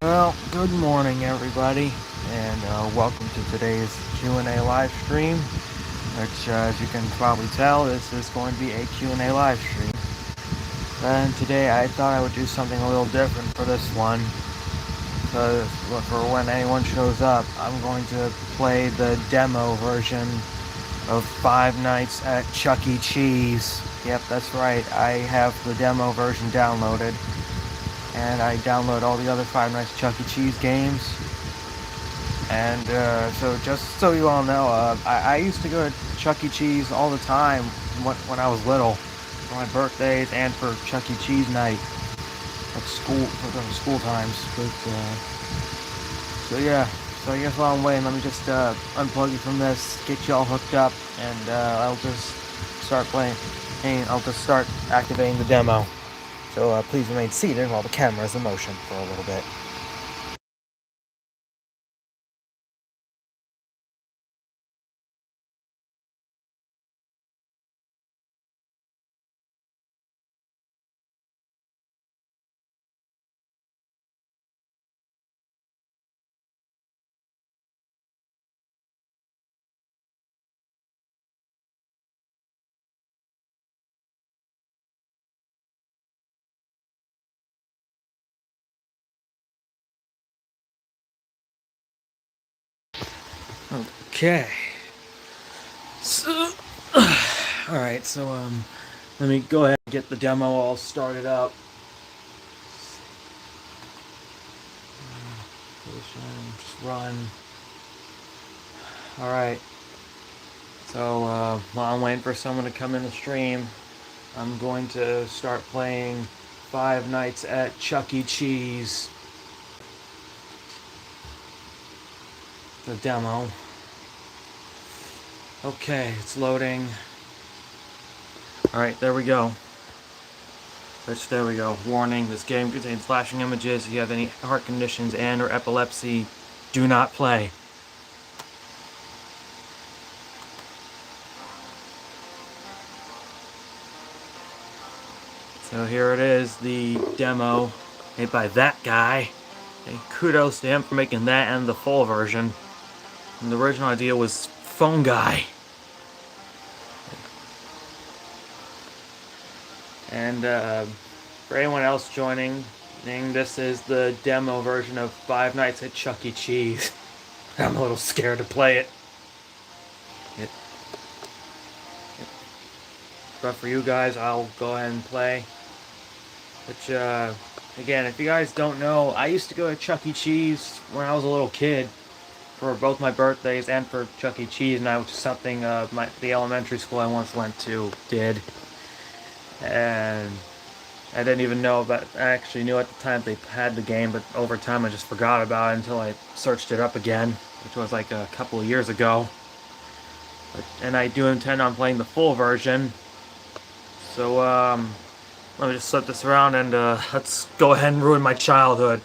Well, good morning, everybody, and welcome to today's Q&A live stream, which, as you can probably tell, this is going to be a Q&A live stream. And today I thought I would do something a little different for this one, because for when anyone shows up, I'm going to play the demo version of Five Nights at Chuck E. Cheese. Yep, that's right, I have the demo version downloaded, and I download all the other Five Nights at Chuck E. Cheese games. And so just so you all know, I used to go to Chuck E. Cheese all the time when I was little, for my birthdays and for Chuck E. Cheese night at school, for the school times. But so yeah, so I guess while I'm waiting, let me just unplug you from this, get you all hooked up, and I'll just start playing. And I'll just start activating the demo. So please remain seated while the camera is in motion for a little bit. Okay. So, alright, so let me go ahead and get the demo all started up. Just run. Alright, so while I'm waiting for someone to come in the stream, I'm going to start playing Five Nights at Chuck E. Cheese, the demo. Okay, it's loading. Alright, there we go. There we go. Warning, this game contains flashing images. If you have any heart conditions and or epilepsy, do not play. So here it is, the demo made by that guy. And kudos to him for making that and the full version. And the original idea was Phone Guy. And for anyone else joining, this is the demo version of Five Nights at Chuck E. Cheese. I'm a little scared to play it. But for you guys, I'll go ahead and play. Which, again, if you guys don't know, I used to go to Chuck E. Cheese when I was a little kid for both my birthdays and for Chuck E. Cheese, and that was something the elementary school I once went to did. And I didn't even know about. I actually knew at the time they had the game, but over time I just forgot about it until I searched it up again, which was like a couple of years ago. And I do intend on playing the full version. So let me just flip this around and let's go ahead and ruin my childhood.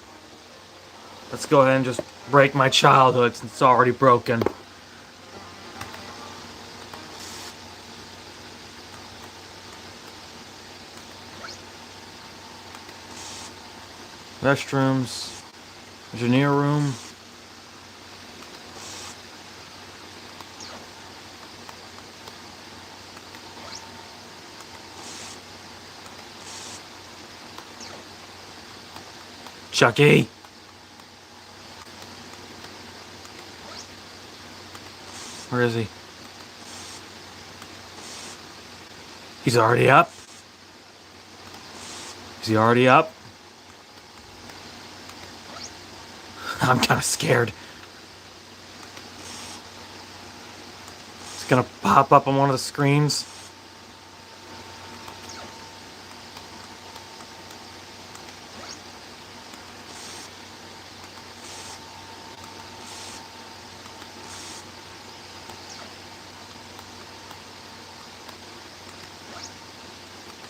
Let's go ahead and just break my childhood since it's already broken. Restrooms, engineer room. Chucky. Where is he? He's already up? Is he already up? I'm kind of scared. It's gonna pop up on one of the screens.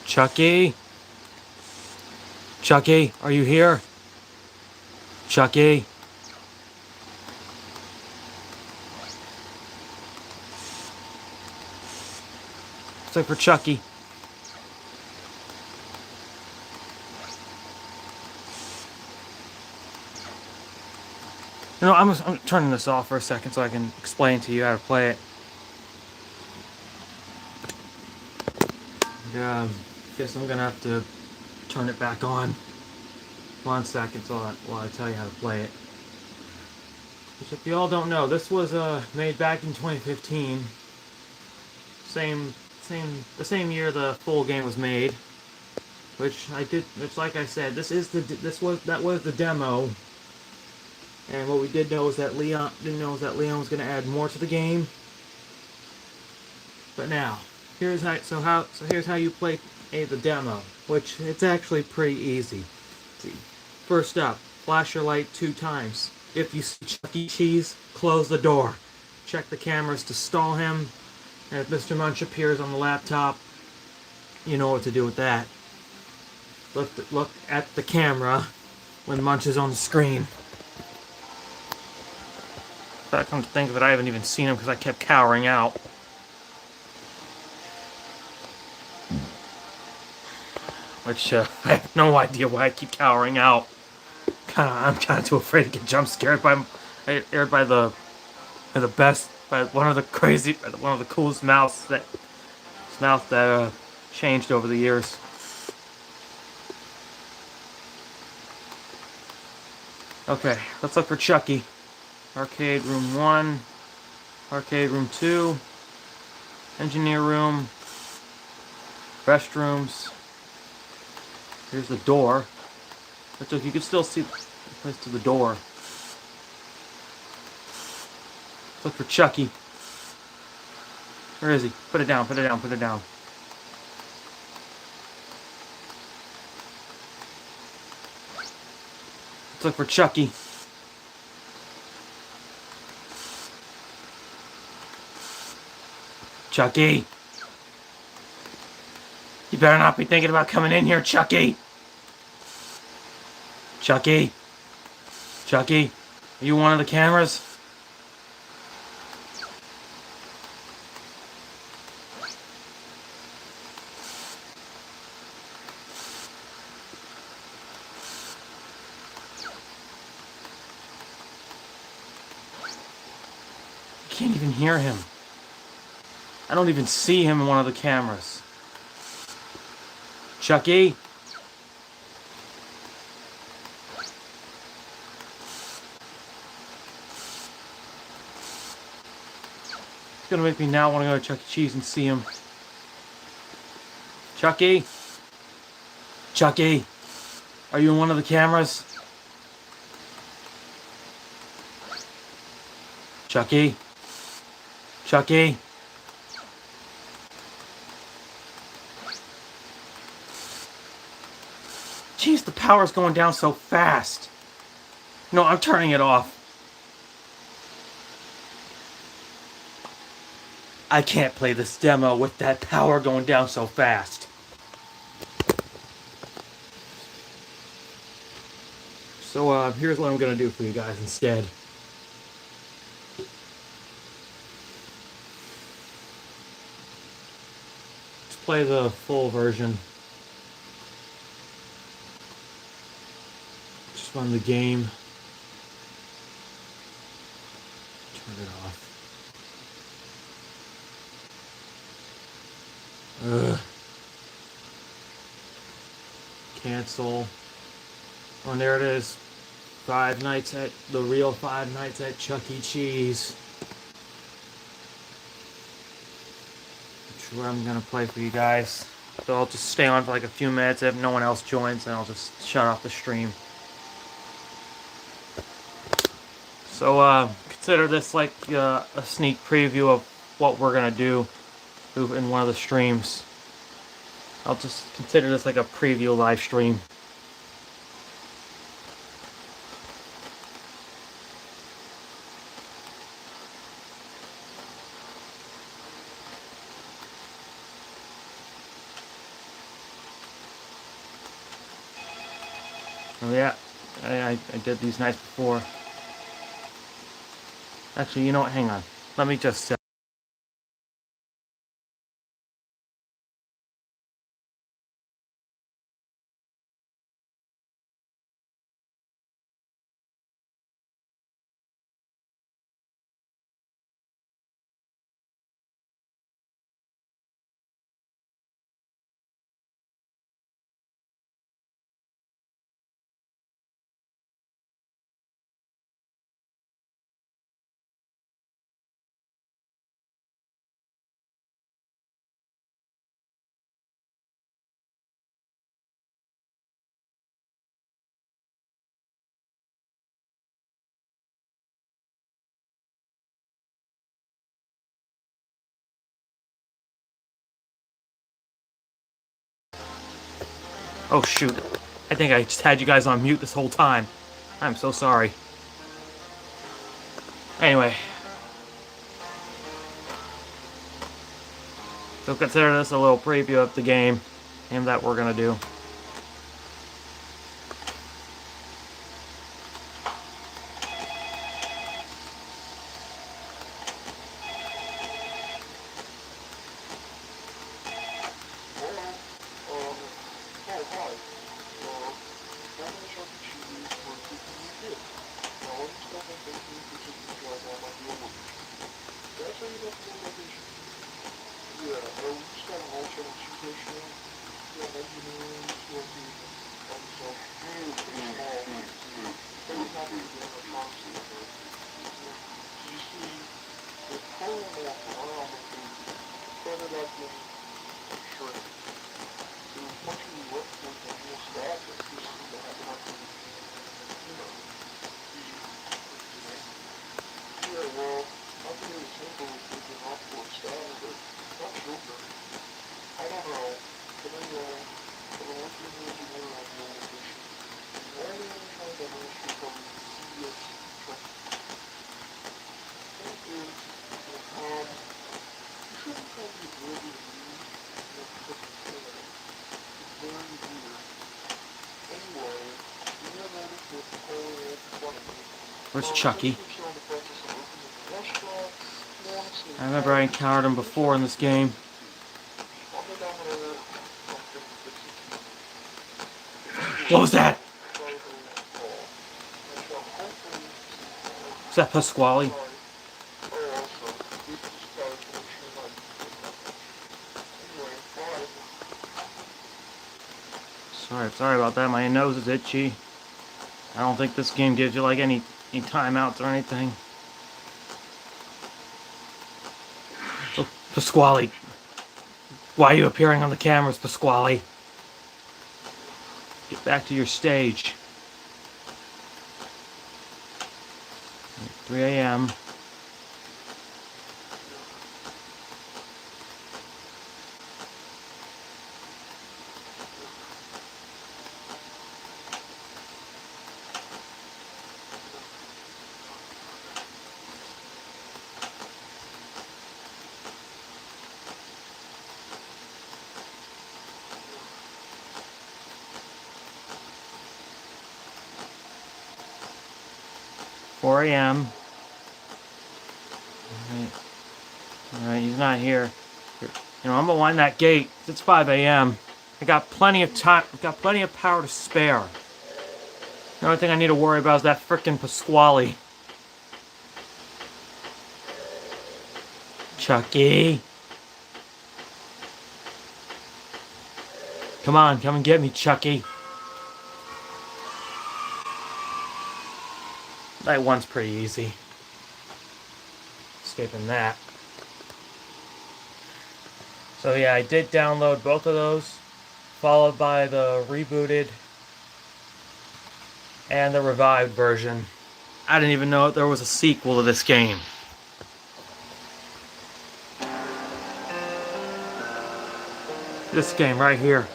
Chucky? Chucky, are you here? Chucky? Let's look for Chucky. I'm turning this off for a second so I can explain to you how to play it. Yeah, guess I'm gonna have to turn it back on. 1 second while I tell you how to play it. Which, if you all don't know, this was made back in 2015. The same year the full game was made. Which, like I said, that was the demo. And what we didn't know is that Leon was going to add more to the game. But now, here's how you play the demo, which it's actually pretty easy. See, first up, flash your light 2 times. If you see Chuck E. Cheese, close the door. Check the cameras to stall him, and if Mr. Munch appears on the laptop, you know what to do with that. Look at the camera when Munch is on the screen. If I come to think of it, I haven't even seen him because I kept cowering out. Which, I have no idea why I keep cowering out. I'm kind of too afraid to get jump scared by the one of the coolest mouths that changed over the years. Okay, let's look for Chucky. Arcade room 1, arcade room 2, engineer room, restrooms. Here's the door. Look, you can still see the place to the door. Look for Chucky. Where is he? Put it down, put it down, put it down. Let's look for Chucky. Chucky! You better not be thinking about coming in here, Chucky! Chucky! Chucky! Are you one of the cameras? I can't even hear him. I don't even see him in one of the cameras. Chucky? It's gonna make me now want to go to Chuck E. Cheese and see him. Chucky? Chucky? Are you in one of the cameras? Chucky? Chucky? Jeez, the power's going down so fast. No, I'm turning it off. I can't play this demo with that power going down so fast. So, here's what I'm gonna do for you guys instead. Let's play the full version. Just run the game. Turn it off. Cancel. Oh, and there it is. The real Five Nights at Chuck E. Cheese. Which is what I'm gonna play for you guys. So I'll just stay on for like a few minutes. If no one else joins, then I'll just shut off the stream. So, consider this like a sneak preview of what we're gonna do in one of the streams. I'll just consider this like a preview live stream. Oh yeah, I did these nights before. Actually, you know what? Hang on. Let me just Oh shoot. I think I just had you guys on mute this whole time. I'm so sorry. Anyway. So consider this a little preview of the game that we're gonna do. Where's Chucky? I remember I encountered him before in this game. What was that? Is that Pasquale? Sorry about that. My nose is itchy. I don't think this game gives you like any timeouts or anything. Oh, Pasquale. Why are you appearing on the cameras, Pasquale? Get back to your stage. 3 a.m. Alright, he's not here. You know, I'm gonna wind that gate. It's 5 a.m. I got plenty of time. I've got plenty of power to spare. The only thing I need to worry about is that frickin' Pasquale. Chucky. Come on, come and get me, Chucky. Night one's pretty easy. Escaping that. So yeah, I did download both of those, followed by the rebooted and the revived version. I didn't even know there was a sequel to this game. This game right here.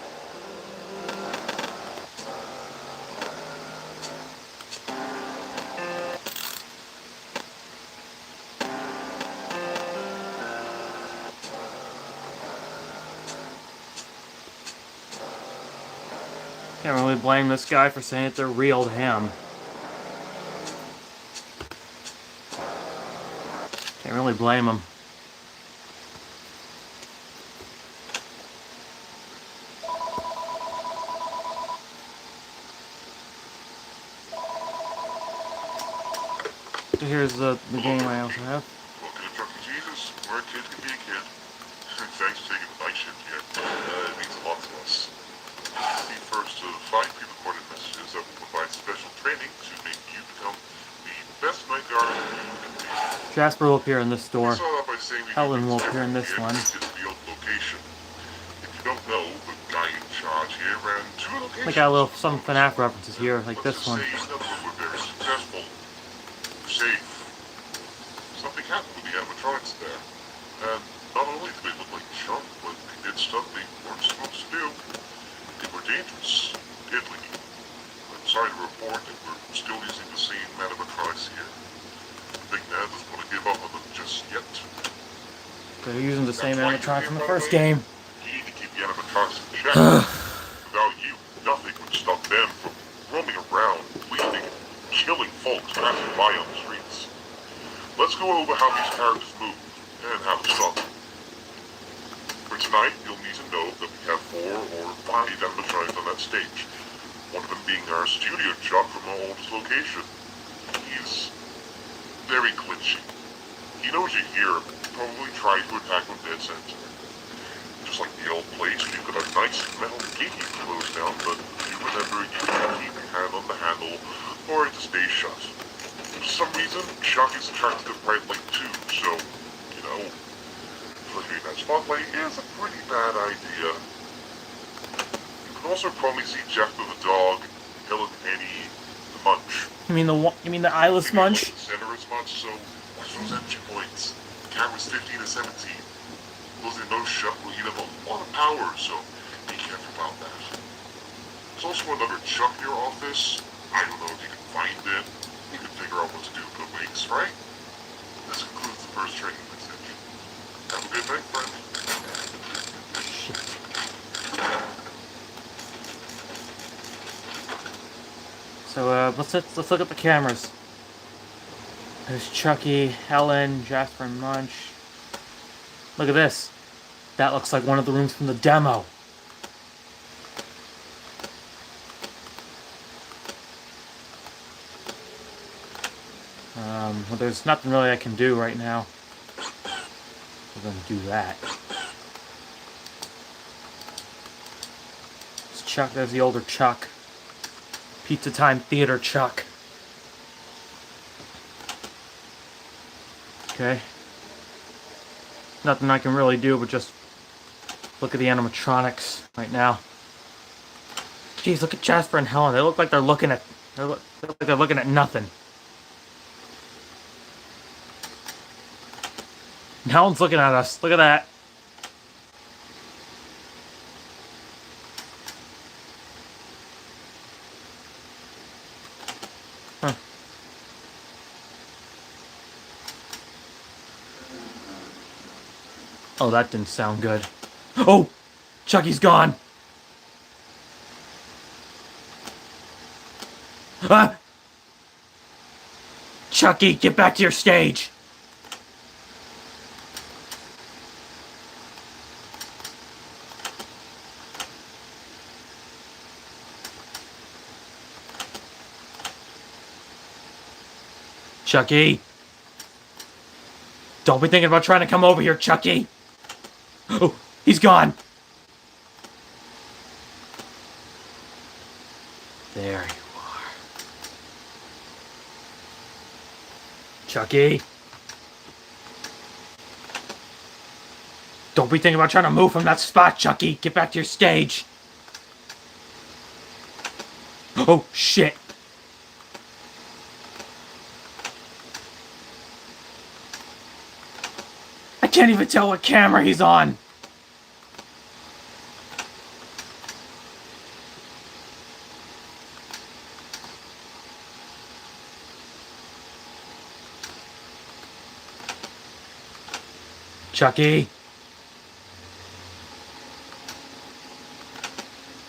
Can't really blame this guy for saying it's a real to him. Can't really blame him. So here's the game I also have. Welcome to Trucking Jesus, where a kid can be a kid. Thanks for taking the night shift here. It means a lot to us. The first of 5 pre-recorded messages that will provide special training to make you become the best night guard you can be. Jasper will appear in this store. Helen will appear in this one. Location. If you don't know, the guy in charge here ran 2 locations. I got a little some FNAF references here, like this one. We're very successful. We're safe. Something happened with the animatronics there. And not only did they look like junk, but they did stuff they weren't supposed to do. They were dangerous. They're using the same That's why you're animatronic here, from the by the first way. game. You need to keep the animatronics in check. Without you, nothing would stop them from roaming around, bleeding, killing folks passing by on the streets. Let's go over how these characters move and how to stop them. For tonight, you'll need to know that we have 4 or 5 animatronics on that stage. One of them being our studio Chuck from our oldest location. He's very glitchy. He knows you're here, probably tries to attack when dead center. Just like the old place, you've got a nice metal gate you can close down, but you remember you can keep your hand on the handle or it just stays shut. For some reason, Chuck is attracted to bright light too, so, you know, flickering that spotlight is a pretty bad idea. You can also probably see Jeff the dog, Helen Penny, the Munch. You mean the eyeless munch? The center is Munch, so watch those entry points. Camera's 15 to 17. Closing those shut will eat up a lot of power, so be careful about that. There's also another Chuck in your office. I don't know if you can find it. You can figure out what to do with the weeks, right? This concludes the first training message. Have a good night, friend. So let's look at the cameras. There's Chucky, Helen, Jasper, and Munch. Look at this. That looks like one of the rooms from the demo. Well, there's nothing really I can do right now. We're gonna do that. It's Chuck. There's the older Chuck. Pizza Time Theater Chuck. Okay. Nothing I can really do but just look at the animatronics right now. Jeez, look at Jasper and Helen. They look like they're looking at nothing. And Helen's looking at us. Look at that. Huh. Oh, that didn't sound good. Oh! Chucky's gone! Ah! Chucky, get back to your stage! Chucky! Don't be thinking about trying to come over here, Chucky! Oh, he's gone! There you are. Chucky! Don't be thinking about trying to move from that spot, Chucky! Get back to your stage! Oh, shit! I can't even tell what camera he's on! Chucky!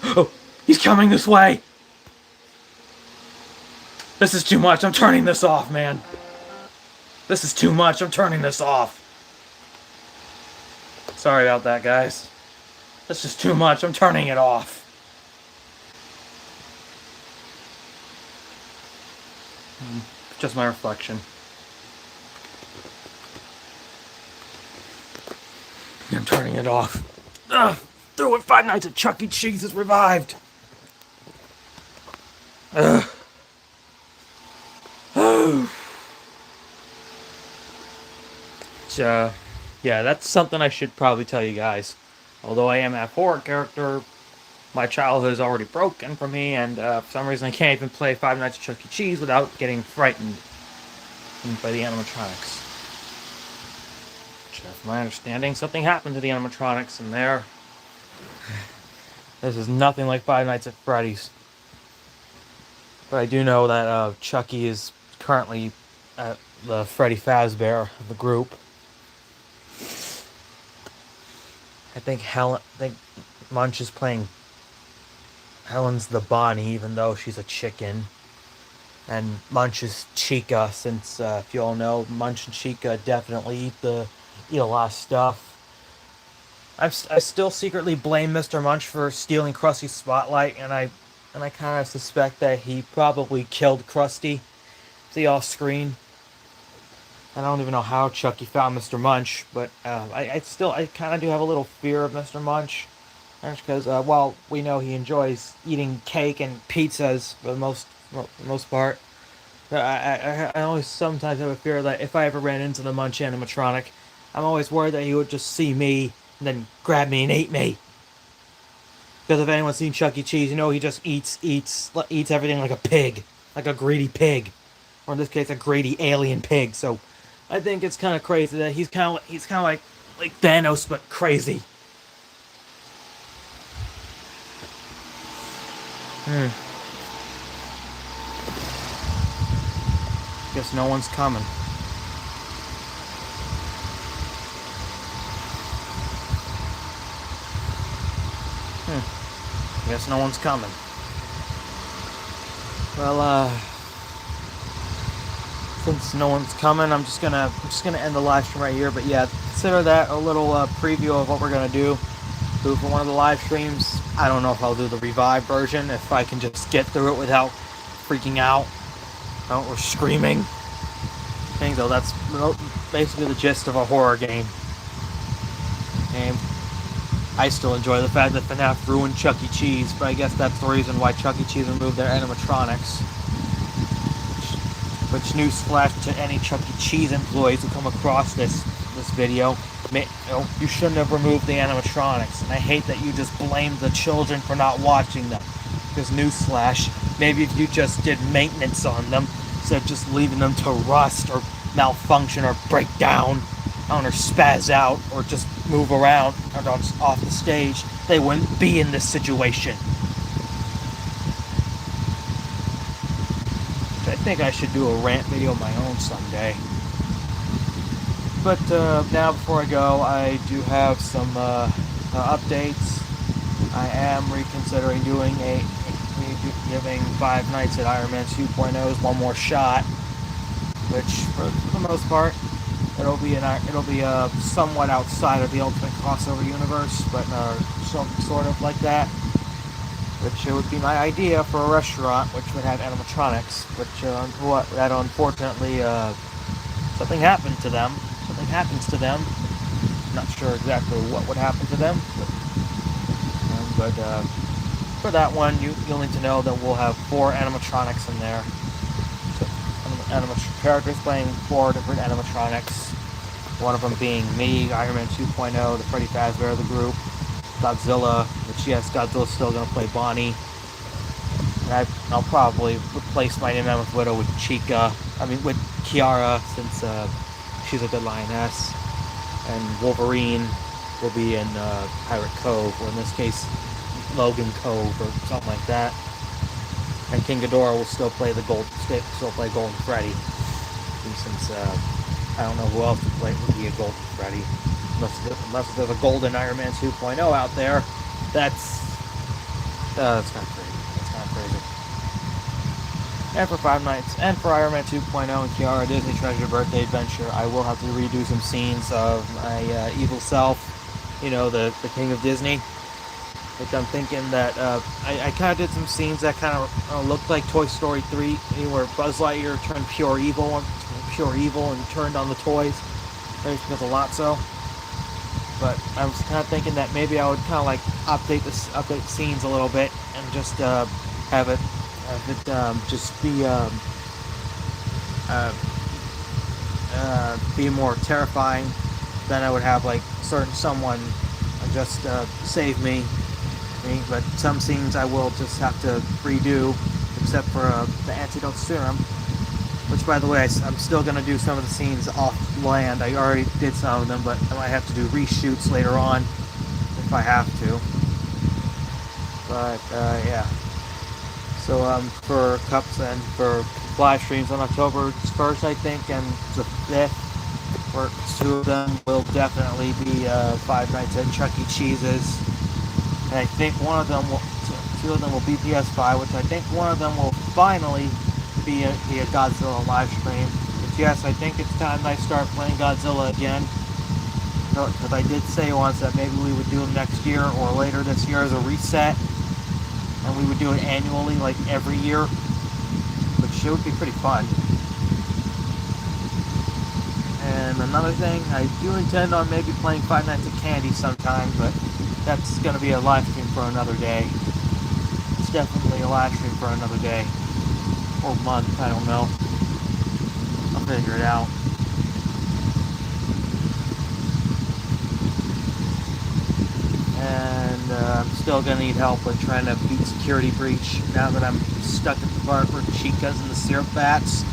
Oh, he's coming this way! This is too much, I'm turning this off, man. This is too much, I'm turning this off. Sorry about that, guys. This is too much, I'm turning it off. Just my reflection. I'm turning it off. Ugh! Through it, Five Nights at Chuck E. Cheese is revived. Ugh. Yeah, that's something I should probably tell you guys. Although I am a horror character, my childhood is already broken for me, and for some reason I can't even play Five Nights at Chuck E. Cheese without getting frightened by the animatronics. From my understanding, something happened to the animatronics in there. This is nothing like Five Nights at Freddy's. But I do know that Chucky is currently the Freddy Fazbear of the group. I think Munch is playing Helen's the Bonnie, even though she's a chicken. And Munch is Chica, since if you all know, Munch and Chica definitely eat a lot of stuff. I still secretly blame Mr. Munch for stealing Krusty's spotlight, and I kind of suspect that he probably killed Krusty. See off screen. I don't even know how Chucky found Mr. Munch, but I kind of do have a little fear of Mr. Munch, because well, we know he enjoys eating cake and pizzas for the most part. I always sometimes have a fear that if I ever ran into the Munch animatronic, I'm always worried that he would just see me and then grab me and eat me. Because if anyone's seen Chuck E. Cheese, you know he just eats everything like a pig, like a greedy pig, or in this case, a greedy alien pig. So, I think it's kind of crazy that he's kind of like Thanos but crazy. Hmm. Guess no one's coming. Guess no one's coming. Well, since no one's coming, I'm just gonna end the live stream right here. But yeah, consider that a little preview of what we're gonna do for one of the live streams. I don't know if I'll do the revived version, if I can just get through it without freaking out or screaming. I think though that's basically the gist of a horror game. And I still enjoy the fact that FNAF ruined Chuck E. Cheese, but I guess that's the reason why Chuck E. Cheese removed their animatronics. Which newsflash to any Chuck E. Cheese employees who come across this video, you shouldn't have removed the animatronics, and I hate that you just blame the children for not watching them. Because newsflash, maybe if you just did maintenance on them, instead of just leaving them to rust or malfunction or break down, or spaz out, or just move around, or just off the stage, they wouldn't be in this situation. I think I should do a rant video of my own someday. But now, before I go, I do have some updates. I am reconsidering giving Five Nights at Iron Man 2.0's one more shot, which, for the most part, it'll be somewhat outside of the Ultimate Crossover universe, but sort of like that. Which would be my idea for a restaurant, which would have animatronics. Which that unfortunately something happened to them. Something happens to them. Not sure exactly what would happen to them, but for that one, you'll need to know that we'll have 4 animatronics in there. So, characters playing 4 different animatronics. One of them being me, Iron Man 2.0, the Freddy Fazbear of the group, Godzilla, which yes, Godzilla's still going to play Bonnie. And I'll probably replace my Mammoth Widow with with Kiara, since she's a good lioness. And Wolverine will be in Pirate Cove, or in this case, Logan Cove, or something like that. And King Ghidorah will still play Golden Freddy. Since I don't know who else would be a Golden Freddy. Unless there's a Golden Iron Man 2.0 out there. That's kind of crazy. And for Five Nights, and for Iron Man 2.0 and Kiara Disney Treasure Birthday Adventure, I will have to redo some scenes of my evil self, the King of Disney. Which I'm thinking that I kind of did some scenes that kind of looked like Toy Story 3, where Buzz Lightyear turned pure evil and turned on the toys. Because of Lotso. But I was kind of thinking that maybe I would kind of like update the scenes a little bit and just have it just be more terrifying. Then I would have like someone just save me. But some scenes I will just have to redo, except for the antidote serum. Which, by the way, I'm still going to do some of the scenes off land. I already did some of them, but I might have to do reshoots later on if I have to. But, yeah. So, for Cups and for live streams on October 1st, I think, and the 5th, Or two of them will definitely be Five Nights at Chuck E. Cheese's. And I think two of them will be PS5, which I think one of them will finally be a Godzilla live stream. But yes, I think it's time I start playing Godzilla again. Because I did say once that maybe we would do them next year or later this year as a reset. And we would do it annually, like every year. Which would be pretty fun. And another thing, I do intend on maybe playing Five Nights at Candy sometime, but that's going to be a live stream for another day. It's definitely a live stream for another day. Or month, I don't know. I'll figure it out. And I'm still going to need help with trying to beat Security Breach now that I'm stuck at the part where Chica's and the syrup bats.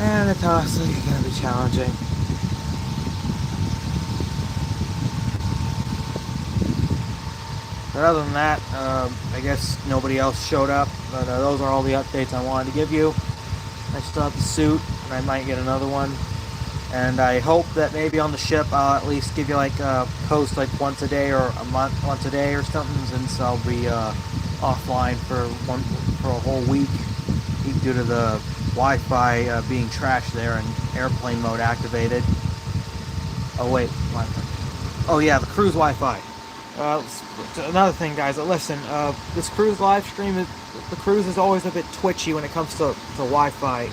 And it's honestly going to be challenging. But other than that, I guess nobody else showed up. But those are all the updates I wanted to give you. I still have the suit, and I might get another one. And I hope that maybe on the ship I'll at least give you like a post like once a day or a month, once a day or something, since I'll be offline for a whole week due to the Wi-Fi being trashed there and airplane mode activated. Oh wait, Wi-Fi. Oh yeah, the cruise Wi-Fi. Another thing, guys. Listen, this cruise live stream the cruise is always a bit twitchy when it comes to Wi-Fi.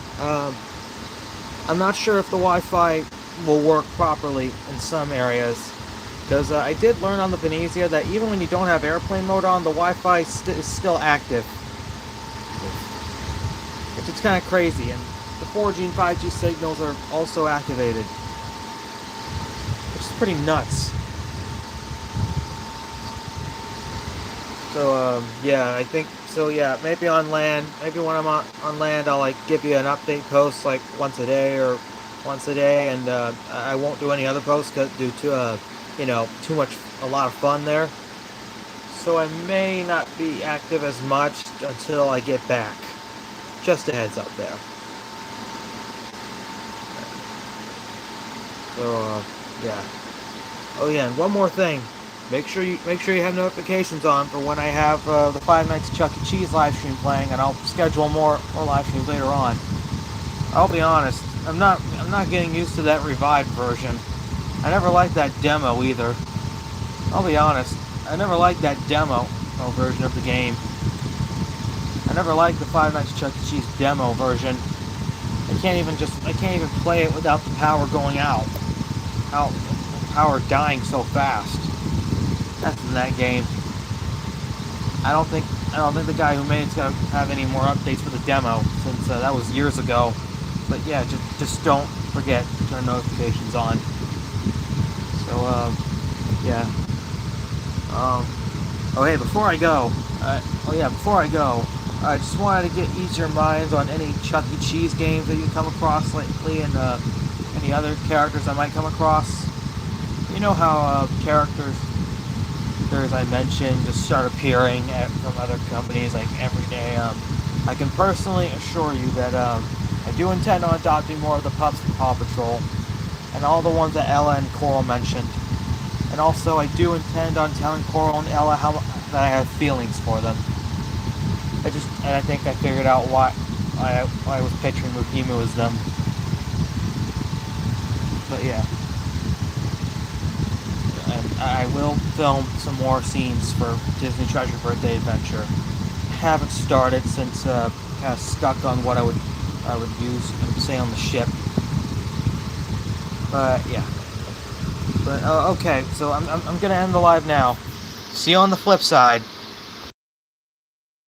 I'm not sure if the Wi-Fi will work properly in some areas, because I did learn on the Venezia that even when you don't have airplane mode on, the Wi-Fi is still active. It's kind of crazy, and the 4G and 5G signals are also activated, which is pretty nuts. So yeah, I think so. Yeah, maybe on land, maybe when I'm on land, I'll like give you an update post like once a day, and I won't do any other posts due to a lot of fun there. So I may not be active as much until I get back. Just a heads up there. So yeah. Oh yeah, and one more thing. Make sure you have notifications on for when I have the Five Nights at Chuck E. Cheese live stream playing, and I'll schedule more live streams later on. I'll be honest, I'm not getting used to that revived version. I never liked that demo either. I'll be honest, I never liked that demo version of the game. I never liked the Five Nights at Chuck E. Cheese demo version. I can't even play it without the power going out. Power dying so fast. That's in that game. I don't think the guy who made it's gonna have any more updates for the demo, since that was years ago. But yeah, just don't forget to turn notifications on. So yeah. Oh hey, before I go, I just wanted to get easier minds on any Chuck E. Cheese games that you come across lately, and any other characters I might come across. You know how characters I mentioned just start appearing from other companies like every day. I can personally assure you that I do intend on adopting more of the pups from Paw Patrol, and all the ones that Ella and Coral mentioned. And also, I do intend on telling Coral and Ella that I have feelings for them. I think I figured out why I was picturing Mugimu as them. But yeah. And I will film some more scenes for Disney Treasure Birthday Adventure. I haven't started since kind of stuck on what I would use and say on the ship. But yeah. But okay, so I'm gonna end the live now. See you on the flip side.